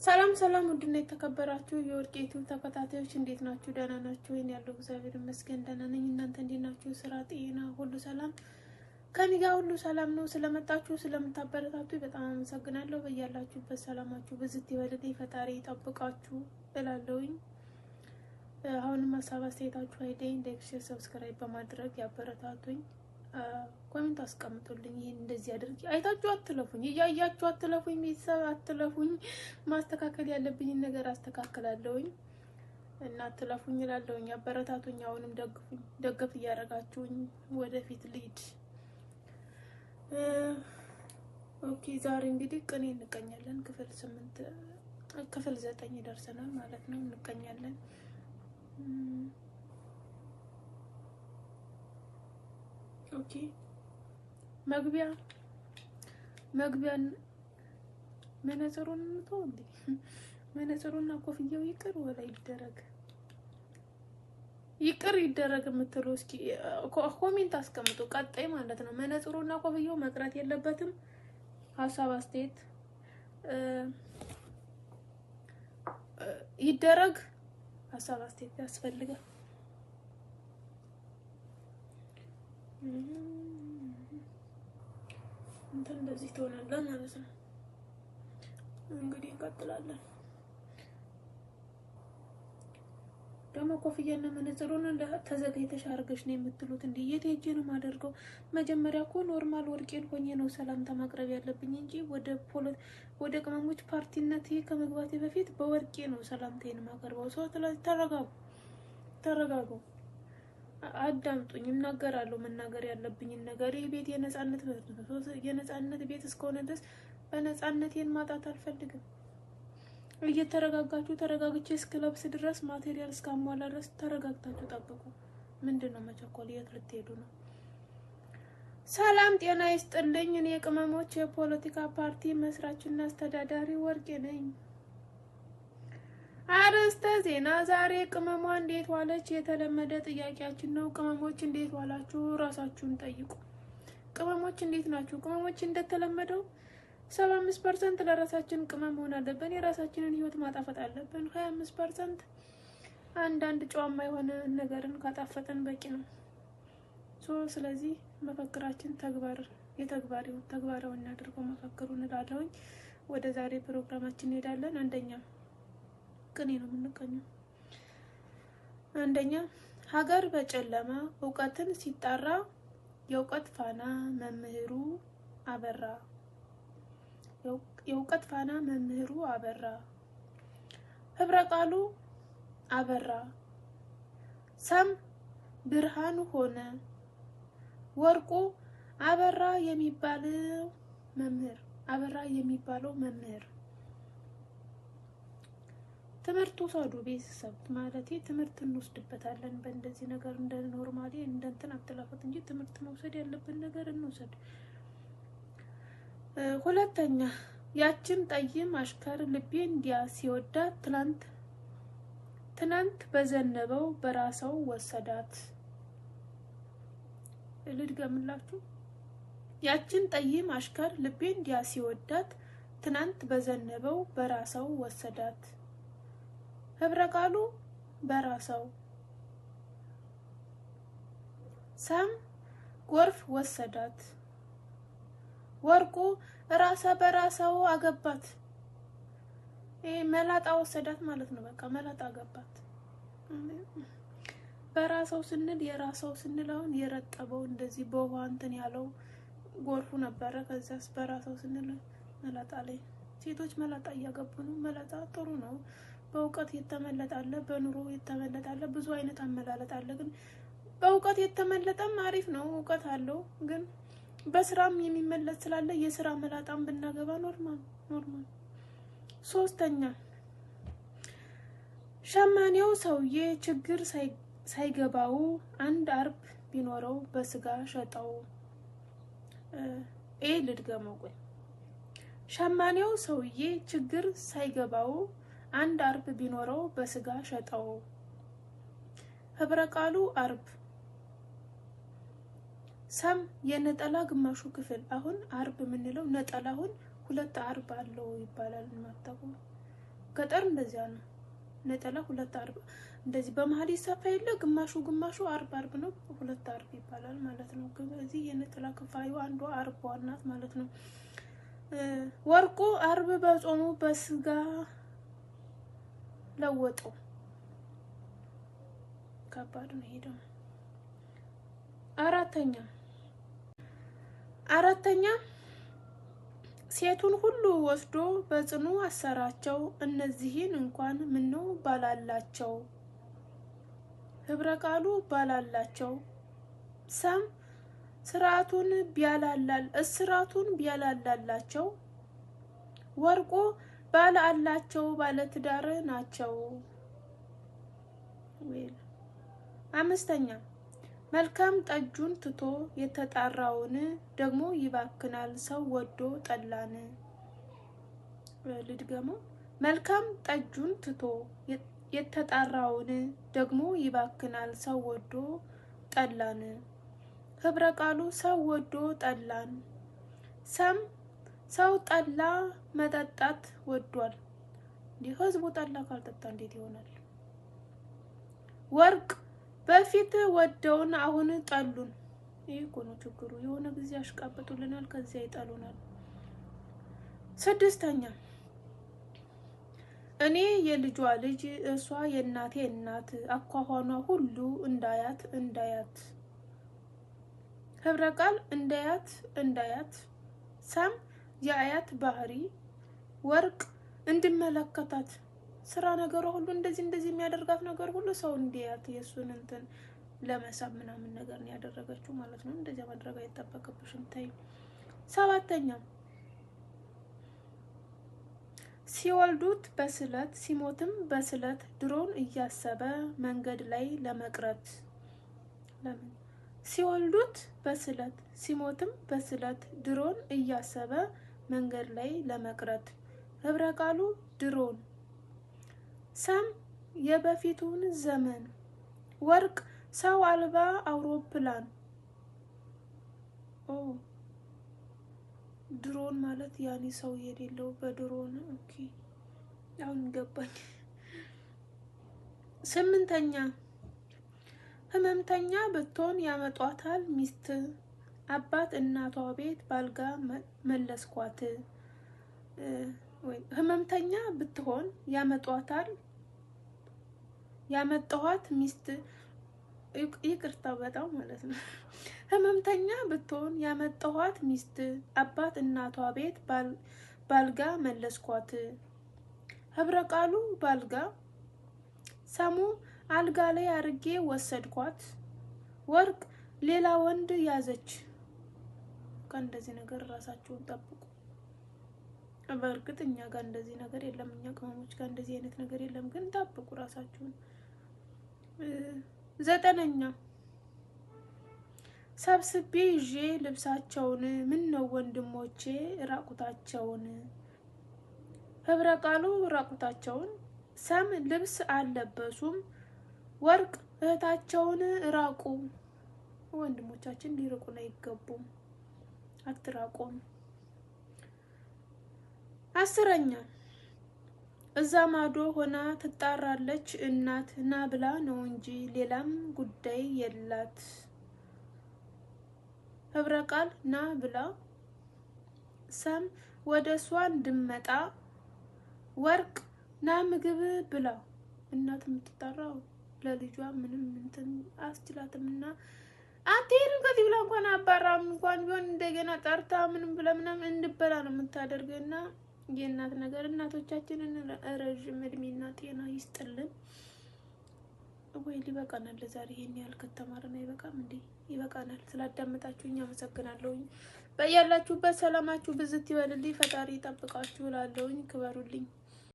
ሰላም ሰላም ውድና የተከበራችሁ የወርቄቱ ተከታታዮች እንዴት ናችሁ? ደህና ናችሁ? ወይን ያለው እግዚአብሔር ይመስገን ደህና ነኝ። እናንተ እንዴት ናችሁ? ስራ፣ ጤና ሁሉ ሰላም? ከኔ ጋር ሁሉ ሰላም ነው። ስለመጣችሁ ስለምታበረታቱ በጣም አመሰግናለሁ። በያላችሁበት ሰላማችሁ ብዝት ይበልልኝ፣ ፈጣሪ ይጠብቃችሁ እላለሁኝ። አሁንም ሀሳብ አስተያየታችሁ አይደኝ ላይክ፣ ሼር፣ ሰብስክራይብ በማድረግ ያበረታቱኝ። ኮሜንት አስቀምጡልኝ። ይሄን እንደዚህ አድርጊ አይታችሁ አትለፉኝ፣ እያያችሁ አትለፉኝ፣ ቤተሰብ አትለፉኝ። ማስተካከል ያለብኝ ነገር አስተካክላለሁኝ እና አትለፉኝ እላለሁኝ። አበረታቱኝ። አሁንም ደግፉኝ፣ ደገፍ እያደረጋችሁኝ ወደፊት ልሂድ። ኦኬ ዛሬ እንግዲህ ቅኔ እንቀኛለን። ክፍል 9 ደርሰናል ማለት ነው። እንቀኛለን። ኦኬ መግቢያን መነጽሩን እንተው እንዴ? መነጽሩና ኮፍያው ይቅር ወላ ይደረግ? ይቅር ይደረግ የምትሉ እስኪ ኮሜንት አስቀምጡ። ቀጣይ ማለት ነው መነጽሩና ኮፍያው መቅረት የለበትም። ሀሳብ አስተያየት ይደረግ። ሀሳብ አስተያየት ያስፈልጋል። እንትን እንደዚህ ትሆናለህ ማለት ነው። እንግዲህ እንቀጥላለን። ደግሞ ኮፍያና መነጽሩን ተዘጋጅተሽ አድርገሽ ነው የምትሉት እንዴ? የት ሄጄ ነው የማደርገው? መጀመሪያ እኮ ኖርማል ወርቄን ሆኜ ነው ሰላምታ ማቅረብ ያለብኝ እንጂ ወደ ቅመሞች ፓርቲነት ከመግባቴ በፊት በወርቄ ነው ሰላምታዬን ማቀርበው። ሰው ተረጋጉ። አዳምጡኝ። እናገራለሁ መናገር ያለብኝን ነገር። ይህ ቤት የነጻነት ቤት ነው። የነጻነት ቤት እስከሆነ ድረስ በነጻነቴን ማጣት አልፈልግም። እየተረጋጋችሁ ተረጋግቼ እስክለብስ ድረስ ማቴሪያል እስካሟላ ድረስ ተረጋግታችሁ ጠብቁ። ምንድነው መቸኮል? የት ልትሄዱ ነው? ሰላም ጤና ይስጥልኝ። እኔ የቅመሞች የፖለቲካ ፓርቲ መስራችና አስተዳዳሪ ወርቄ ነኝ። አርዕስተ ዜና። ዛሬ ቅመሟ እንዴት ዋለች? የተለመደ ጥያቄያችን ነው። ቅመሞች እንዴት ዋላችሁ? ራሳችሁን ጠይቁ። ቅመሞች እንዴት ናችሁ? ቅመሞች እንደተለመደው 75% ለራሳችን ቅመም መሆን አለብን። የራሳችንን ህይወት ማጣፈጥ አለብን። 25% አንዳንድ ጨዋማ የሆነ ነገርን ካጣፈጠን በቂ ነው። ስለዚህ መፈክራችን ተግባራዊ እናድርገው መፈክሩን እላለሁኝ። ወደ ዛሬ ፕሮግራማችን እንሄዳለን። አንደኛ ቅኔ ነው የምንቀኘው። አንደኛ ሀገር በጨለማ እውቀትን ሲጣራ የእውቀት ፋና መምህሩ አበራ። የእውቀት ፋና መምህሩ አበራ። ህብረ ቃሉ አበራ። ሰም ብርሃን ሆነ። ወርቁ አበራ የሚባለው መምህር ትምህርቱ ሰዱ ቤተሰብ ማለት ትምህርት እንወስድበታለን። በእንደዚህ ነገር እንደ ኖርማሊ እንደንትን አትላፈት እንጂ ትምህርት መውሰድ ያለብን ነገር እንወሰድ። ሁለተኛ ያችን ጠይም አሽከር ልቤ እንዲያ ሲወዳት ትናንት በዘነበው በራሰው ወሰዳት። ልድገምላችሁ። ያችን ጠይም አሽከር ልቤ እንዲያ ሲወዳት ትናንት በዘነበው በራሰው ወሰዳት። ህብረ ቃሉ በራሰው። ሰም ጎርፍ ወሰዳት። ወርቁ ራሰ በራሰው አገባት። መላጣ ወሰዳት ማለት ነው። በቃ መላጣ አገባት። በራሰው ስንል የራሰው ስንል አሁን የረጠበው እንደዚህ በውሃ እንትን ያለው ጎርፉ ነበረ። ከዛስ በራሰው ስንል መላጣ ላይ ሴቶች መላጣ እያገቡ ነው። መላጣ ጥሩ ነው። በእውቀት የተመለጠ አለ፣ በኑሮ የተመለጠ አለ፣ ብዙ አይነት አመላለጥ አለ። ግን በእውቀት የተመለጠም አሪፍ ነው፣ እውቀት አለው። ግን በስራም የሚመለጥ ስላለ የስራ መላጣም ብናገባ ኖርማል። ሶስተኛ ሸማኔው ሰውዬ ችግር ሳይገባው አንድ አርብ ቢኖረው በስጋ ሸጠው። ልድገመው ቆይ። ሸማኔው ሰውዬ ችግር ሳይገባው አንድ አርብ ቢኖረው በስጋ ሸጠው። ህብረ ቃሉ አርብ። ሰም የነጠላ ግማሹ ክፍል። አሁን አርብ የምንለው ነጠላውን ሁለት አርብ አለው ይባላል። ማጣቁ ገጠር እንደዚያ ነው። ነጠላ 2 አርብ እንደዚህ በመሀል ይሰፋ የለ ግማሹ አርብ ነው 2 አርብ ይባላል ማለት ነው። እዚህ የነጠላ ክፋዩ አንዷ አርቧ ናት ማለት ነው። ወርቁ አርብ በጾሙ በስጋ ለወጠው። ከባድ ነው ይሄ ደግሞ። አራተኛ ሴቱን ሁሉ ወስዶ በጽኑ አሰራቸው። እነዚህን እንኳን ምነው ባላላቸው ህብረ ቃሉ ባላላቸው ሰም እስራቱን ቢያላላላቸው ወርቁ ባለ አላቸው ባለትዳር ናቸው። 5ኛ መልካም ጠጁን ትቶ የተጣራውን ደግሞ ይባክናል ሰው ወዶ ጠላን። ልድገመው። መልካም ጠጁን ትቶ የተጣራውን ደግሞ ይባክናል ሰው ወዶ ጠላን። ህብረ ቃሉ ሰው ወዶ ጠላን። ሰው ጠላ መጠጣት ወዷል። ህዝቡ ጠላ ካልጠጣ እንዴት ይሆናል? ወርቅ በፊት ወደውን አሁን ጠሉን። ይሄ እኮ ነው ችግሩ። የሆነ ጊዜ ያሽቃበጡልናል፣ ከዚያ ይጠሉናል። 6ኛ እኔ የልጇ ልጅ እሷ የእናቴ እናት አኳኋኗ ሁሉ እንዳያት ህብረ ቃል እንዳያት ሰም የአያት ባህሪ ወርቅ እንድመለከታት ስራ ነገሯ ሁሉ እንደዚህ የሚያደርጋት ነገር ሁሉ ሰው እንዲያት የሱን እንትን ለመሳብ ምናምን ነገር ነው ያደረገችው ማለት ነው። እንደዚያ ማድረግ አይጠበቅብሽም። ታይ 7ኛ ሲወልዱት በስለት ሲሞትም በስለት ድሮን እያሰበ መንገድ ላይ ለመቅረት። ለምን ሲወልዱት በስለት ሲሞትም በስለት ድሮን እያሰበ መንገድ ላይ ለመቅረት። ህብረ ቃሉ ድሮን ሰም የበፊቱን ዘመን ወርቅ ሰው አልባ አውሮፕላን። ድሮን ማለት ያኔ ሰው የሌለው በድሮን። ኦኬ አሁን ገባኝ። 8ኛ ህመምተኛ ብትሆን ያመጧታል ሚስት አባት እናቷ ቤት ባልጋ መለስኳት። ህመምተኛ ብትሆን ያመጣኋት ሚስት ይቅርታ በጣም ማለት ነው። ህመምተኛ ብትሆን ያመጣኋት ሚስት አባት እናቷ ቤት ባልጋ መለስኳት። ህብረ ቃሉ ባልጋ ሰሙ አልጋ ላይ አርጌ ወሰድኳት። ወርቅ ሌላ ወንድ ያዘች። ከእንደዚህ ነገር ራሳችሁን ጠብቁ። በእርግጥ እኛ ጋር እንደዚህ ነገር የለም፣ እኛ ቅመሞች ጋር እንደዚህ አይነት ነገር የለም፣ ግን ጠብቁ ራሳችሁን። 9ኛ ሰብስቤ ይዤ ልብሳቸውን ምን ነው ወንድሞቼ ራቁታቸውን። ህብረ ቃሉ ራቁታቸውን ሰም ልብስ አልለበሱም ወርቅ እህታቸውን ራቁ። ወንድሞቻችን ሊርቁን አይገቡም፣ አትራቁም። 10ኛ እዛ ማዶ ሆና ትጣራለች እናት ና ብላ ነው እንጂ ሌላም ጉዳይ የላት። ህብረ ቃል ና ብላ ሰም ወደ እሷ እንድመጣ ወርቅ ና ምግብ ብላ። እናት የምትጣራው ለልጇ ምንም እንትን አስችላትምና አትሄድም ከዚህ ብላ እንኳን አባራም እንኳን ቢሆን እንደገና ጠርታ ምንም ብላ ምናምን እንድበላ ነው የምታደርገና የእናት ነገር እናቶቻችንን ረዥም እድሜና ጤና ይስጥልን። ወይ ሊበቃናል ለዛሬ ይሄን ያህል ከተማረን አይበቃም እንዴ? ይበቃናል። ስላዳመጣችሁኝ አመሰግናለሁ። በያላችሁበት ሰላማችሁ ብዝት ይበልልኝ። ፈጣሪ ይጠብቃችሁ እላለሁኝ። ክበሩልኝ።